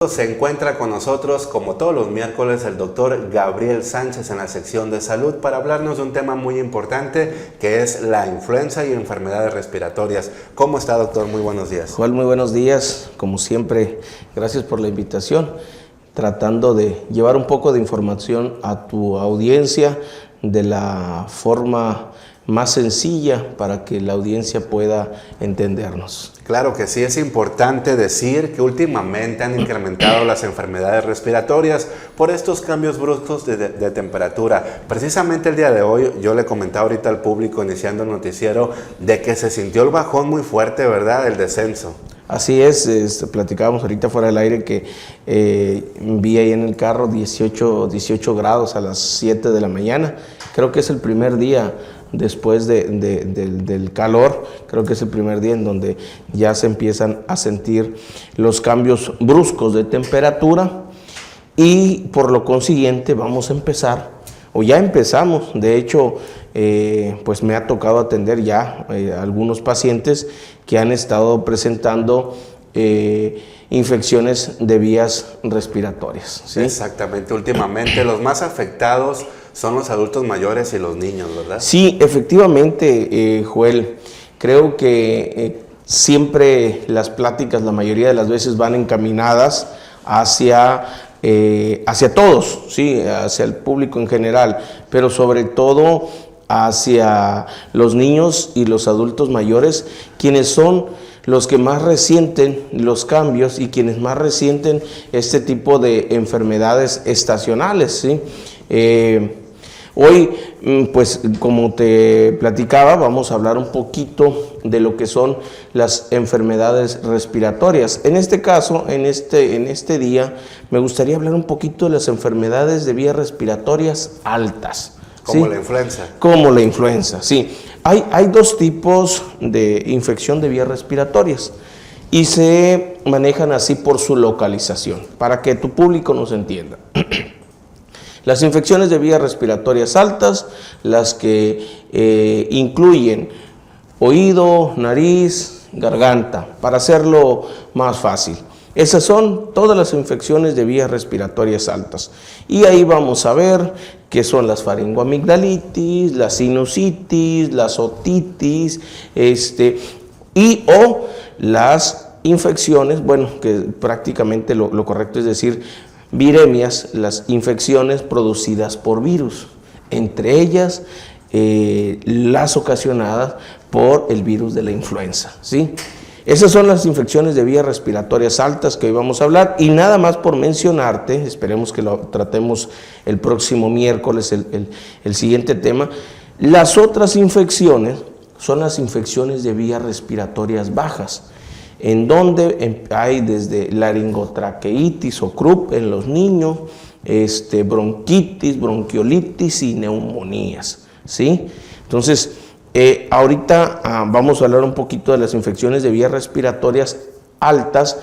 Se encuentra con nosotros, como todos los miércoles, el doctor Gabriel Sánchez en la sección de salud para hablarnos de un tema muy importante que es la influenza y enfermedades respiratorias. ¿Cómo está, doctor? Muy buenos días. Joel, muy buenos días. Como siempre, gracias por la invitación. Tratando de llevar un poco de información a tu audiencia de la forma más sencilla para que la audiencia pueda entendernos. Claro que sí, es importante decir que últimamente han incrementado las enfermedades respiratorias por estos cambios bruscos de temperatura. Precisamente el día de hoy yo le comentaba ahorita al público iniciando el noticiero de que se sintió el bajón muy fuerte, ¿verdad? El descenso. Así es, platicábamos ahorita fuera del aire que vi ahí en el carro 18 grados a las 7 de la mañana. Creo que es el primer día después del calor, creo que es el primer día en donde ya se empiezan a sentir los cambios bruscos de temperatura y por lo consiguiente vamos a empezar, o ya empezamos, de hecho, pues me ha tocado atender ya algunos pacientes que han estado presentando infecciones de vías respiratorias, ¿sí? Exactamente, últimamente los más afectados son los adultos mayores y los niños, ¿verdad? Sí, efectivamente, Joel, creo que siempre las pláticas, la mayoría de las veces van encaminadas hacia todos, ¿sí? Hacia el público en general, pero sobre todo hacia los niños y los adultos mayores, quienes son los que más resienten los cambios y quienes más resienten este tipo de enfermedades estacionales, ¿sí? Hoy, pues como te platicaba, vamos a hablar un poquito de lo que son las enfermedades respiratorias. En este caso, en este día, me gustaría hablar un poquito de las enfermedades de vías respiratorias altas. Como ¿sí? La influenza. Como la influenza, sí. Hay dos tipos de infección de vías respiratorias y se manejan así por su localización, para que tu público nos entienda. Las infecciones de vías respiratorias altas, las que incluyen oído, nariz, garganta, para hacerlo más fácil. Esas son todas las infecciones de vías respiratorias altas. Y ahí vamos a ver qué son las faringoamigdalitis, la sinusitis, la otitis, o las infecciones, bueno, que prácticamente lo correcto es decir, viremias, las infecciones producidas por virus, entre ellas las ocasionadas por el virus de la influenza, ¿sí? Esas son las infecciones de vías respiratorias altas que hoy vamos a hablar y nada más por mencionarte, esperemos que lo tratemos el próximo miércoles, el siguiente tema. Las otras infecciones son las infecciones de vías respiratorias bajas, en donde hay desde laringotraqueitis o croup en los niños, bronquitis, bronquiolitis y neumonías, ¿sí? Entonces, ahorita vamos a hablar un poquito de las infecciones de vías respiratorias altas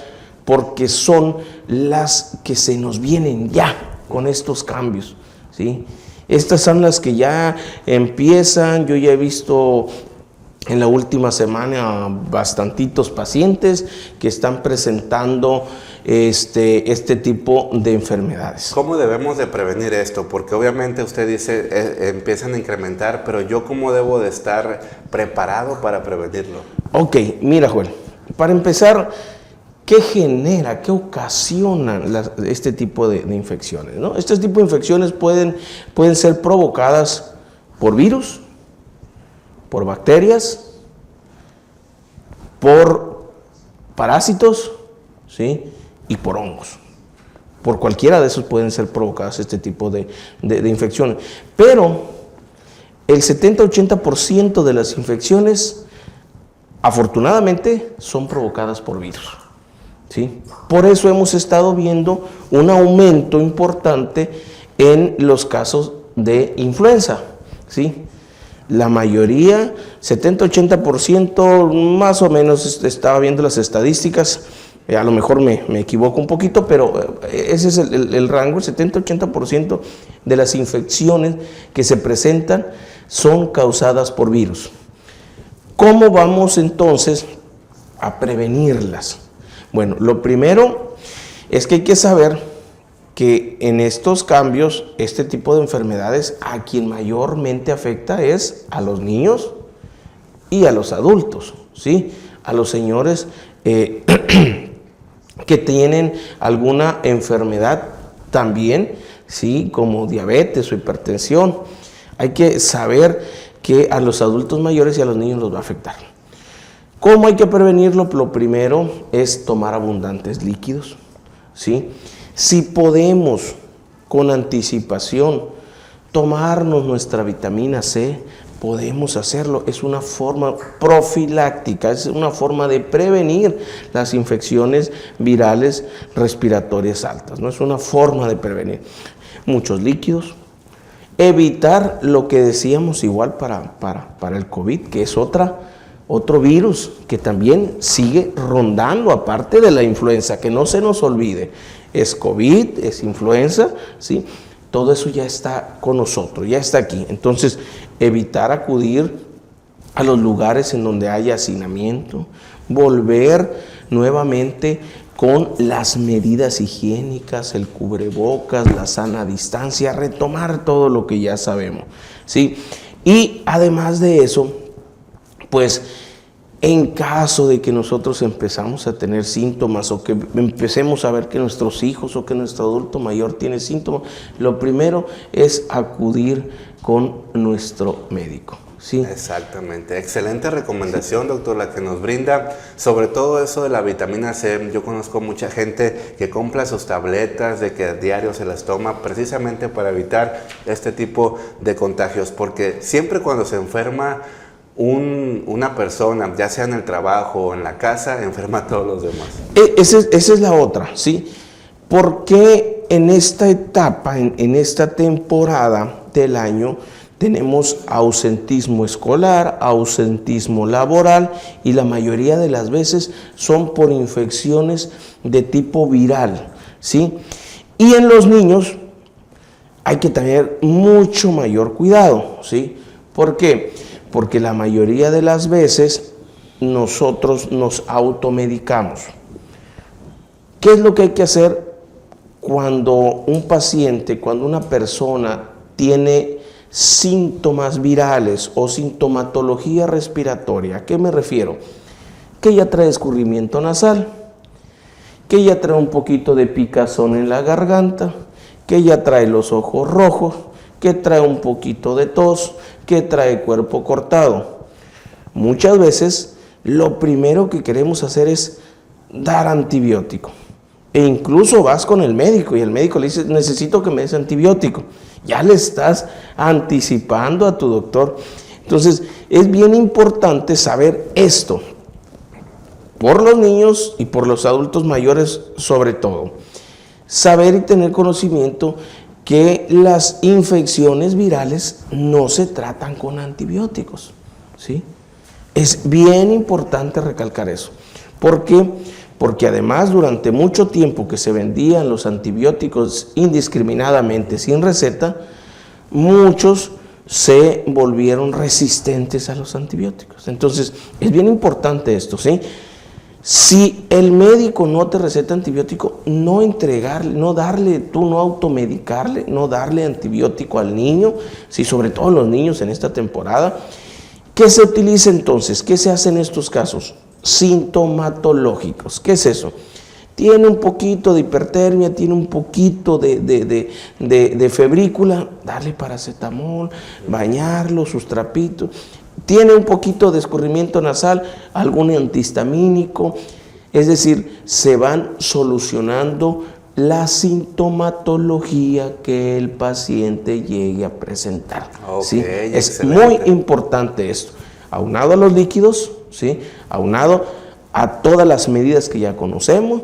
porque son las que se nos vienen ya con estos cambios, ¿sí? Estas son las que ya empiezan, yo ya he visto en la última semana bastantitos pacientes que están presentando este tipo de enfermedades. ¿Cómo debemos de prevenir esto? Porque obviamente usted dice empiezan a incrementar, pero yo ¿cómo debo de estar preparado para prevenirlo? Ok, mira, Joel, para empezar, ¿qué genera, qué ocasiona este tipo de infecciones, ¿no? Este tipo de infecciones pueden ser provocadas por virus, por bacterias, por parásitos, ¿sí? Y por hongos. Por cualquiera de esos pueden ser provocadas este tipo de infecciones. Pero el 70-80% de las infecciones, afortunadamente, son provocadas por virus, ¿sí? Por eso hemos estado viendo un aumento importante en los casos de influenza, ¿sí? La mayoría, 70-80% más o menos, estaba viendo las estadísticas, a lo mejor me equivoco un poquito, pero ese es el rango, el 70-80% de las infecciones que se presentan son causadas por virus. ¿Cómo vamos entonces a prevenirlas? Bueno, lo primero Es que hay que saber que en estos cambios, este tipo de enfermedades, a quien mayormente afecta es a los niños y a los adultos, ¿sí? A los señores que tienen alguna enfermedad también, ¿sí? Como diabetes o hipertensión. Hay que saber que a los adultos mayores y a los niños los va a afectar. ¿Cómo hay que prevenirlo? Lo primero es tomar abundantes líquidos, ¿sí? Si podemos con anticipación tomarnos nuestra vitamina C, podemos hacerlo. Es una forma profiláctica, es una forma de prevenir las infecciones virales respiratorias altas, no es una forma de prevenir. Muchos líquidos. Evitar lo que decíamos igual para el COVID, que es otro virus que también sigue rondando, aparte de la influenza, que no se nos olvide. Es COVID, es influenza, ¿sí? Todo eso ya está con nosotros, ya está aquí. Entonces, evitar acudir a los lugares en donde haya hacinamiento, volver nuevamente con las medidas higiénicas, el cubrebocas, la sana distancia, retomar todo lo que ya sabemos, ¿sí? Y además de eso, pues en caso de que nosotros empezamos a tener síntomas o que empecemos a ver que nuestros hijos o que nuestro adulto mayor tiene síntomas, lo primero es acudir con nuestro médico. Sí. Exactamente, excelente recomendación, doctor, la que nos brinda, sobre todo eso de la vitamina C. Yo conozco mucha gente que compra sus tabletas, de que a diario se las toma precisamente para evitar este tipo de contagios, porque siempre cuando se enferma una persona, ya sea en el trabajo o en la casa, enferma a todos los demás. Esa es la otra, ¿sí? Porque en esta etapa, en esta temporada del año, tenemos ausentismo escolar, ausentismo laboral y la mayoría de las veces son por infecciones de tipo viral, ¿sí? Y en los niños hay que tener mucho mayor cuidado, ¿sí? ¿Por qué? Porque la mayoría de las veces nosotros nos automedicamos. ¿Qué es lo que hay que hacer cuando un paciente, cuando una persona tiene síntomas virales o sintomatología respiratoria? ¿A qué me refiero? Que ya trae escurrimiento nasal, que ya trae un poquito de picazón en la garganta, que ya trae los ojos rojos, que trae un poquito de tos, que trae cuerpo cortado. Muchas veces lo primero que queremos hacer es dar antibiótico. E incluso vas con el médico y el médico le dice, necesito que me des antibiótico. Ya le estás anticipando a tu doctor. Entonces, es bien importante saber esto, por los niños y por los adultos mayores sobre todo. Saber y tener conocimiento que las infecciones virales no se tratan con antibióticos, ¿sí? Es bien importante recalcar eso. ¿Por qué? Porque además durante mucho tiempo que se vendían los antibióticos indiscriminadamente sin receta, muchos se volvieron resistentes a los antibióticos. Entonces, es bien importante esto, ¿sí? Si el médico no te receta antibiótico, no entregarle, no darle, tú no automedicarle, no darle antibiótico al niño, sí, sobre todo los niños en esta temporada. ¿Qué se utiliza entonces? ¿Qué se hace en estos casos? Sintomatológicos. ¿Qué es eso? Tiene un poquito de hipertermia, tiene un poquito de febrícula, darle paracetamol, bañarlo, sus trapitos. Tiene un poquito de escurrimiento nasal, algún antihistamínico. Es decir, se van solucionando la sintomatología que el paciente llegue a presentar. ¿Sí? Es excelente. Muy importante esto. Aunado a los líquidos, ¿sí? Aunado a todas las medidas que ya conocemos,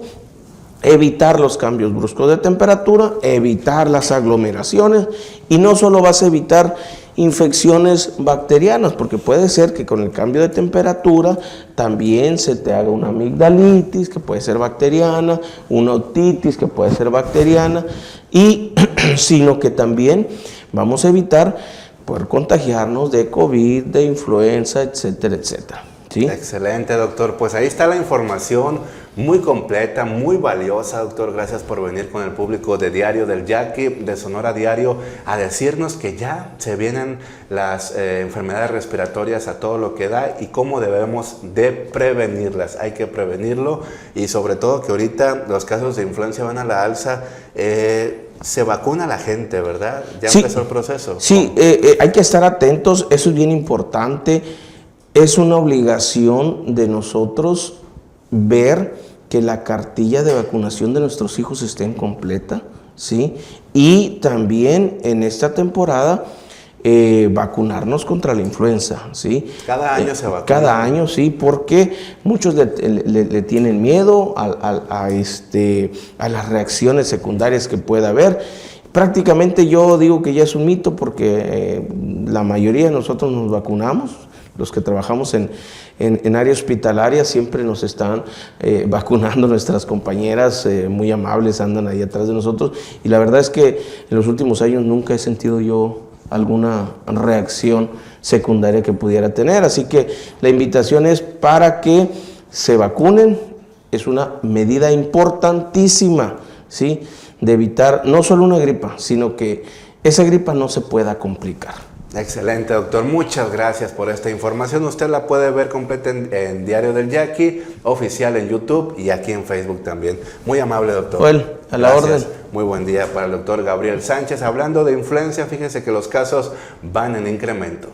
evitar los cambios bruscos de temperatura, evitar las aglomeraciones, y no solo vas a evitar infecciones bacterianas, porque puede ser que con el cambio de temperatura también se te haga una amigdalitis, que puede ser bacteriana, una otitis, que puede ser bacteriana, y sino que también vamos a evitar poder contagiarnos de COVID, de influenza, etcétera, etcétera. ¿sí? Excelente, doctor. Pues ahí está la información muy completa, muy valiosa, doctor. Gracias por venir con el público de Diario del Yaqui, de Sonora Diario, a decirnos que ya se vienen las enfermedades respiratorias a todo lo que da y cómo debemos de prevenirlas. Hay que prevenirlo y sobre todo que ahorita los casos de influenza van a la alza. Se vacuna la gente, ¿verdad? Ya Sí, empezó el proceso. Sí, hay que estar atentos, eso es bien importante. Es una obligación de nosotros ver que la cartilla de vacunación de nuestros hijos esté completa, ¿sí? Y también en esta temporada vacunarnos contra la influenza, ¿sí? Cada año se vacuna. Cada año, sí, porque muchos le tienen miedo a las reacciones secundarias que pueda haber. Prácticamente yo digo que ya es un mito porque la mayoría de nosotros nos vacunamos. Los que trabajamos en área hospitalaria siempre nos están vacunando, nuestras compañeras muy amables andan ahí atrás de nosotros y la verdad es que en los últimos años nunca he sentido yo alguna reacción secundaria que pudiera tener, así que la invitación es para que se vacunen, es una medida importantísima, ¿sí? De evitar no solo una gripa, sino que esa gripa no se pueda complicar. Excelente, doctor. Muchas gracias por esta información. Usted la puede ver completa en Diario del Yaqui, oficial en YouTube y aquí en Facebook también. Muy amable, doctor. Bueno, a la orden. Muy buen día para el doctor Gabriel Sánchez. Hablando de influenza, fíjese que los casos van en incremento.